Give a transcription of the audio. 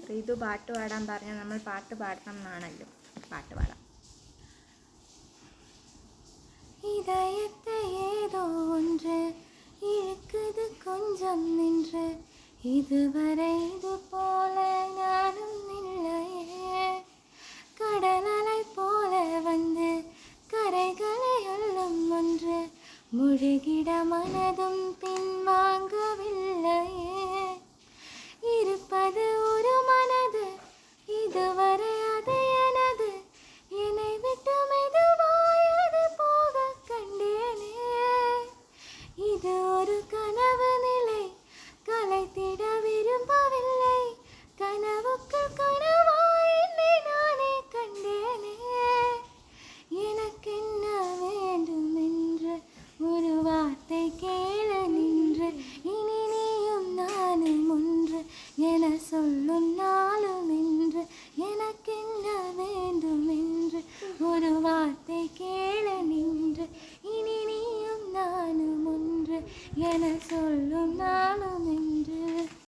റിതു പാട്ട് പാടാൻ പറഞ്ഞാൽ നമ്മൾ പാട്ട് പാടണം എന്നാണല്ലോ. പാട്ട് പാടാം. இதயத்தை ஏதோ ஒன்று இழுக்குது கொஞ்சம் நின்று, இதுவரை இது போல நானும் இல்லையே. கடலலை போல வந்து கரைகளை அள்ளும் ஒன்று, முழுகிட மனதும் பின்வாங்கவில்லையே. இருப்பது ஒரு மனது, இதுவரை அது எனது, என்னை விட்டு மெதுவாய் அது போக கண்டேனே. இது ஒரு கனவு நிலை, கலைத்திட விரும்பவில்லை, கனவுக்கு கனவாய் என்னை நானே கண்டேனே. எனக்கென்ன வேண்டும் என்று ஒரு வார்த்தை கேள நின்று, இனி நீயும் நானும் ஒன்று என சொல்லும் நாளும் என்று. எனக்கென்ன வேண்டும் என்று ஒரு வார்த்தை கேள நின்று, இனி நீயும் நானும் ஒன்று என சொல்லும் நாளும் என்று.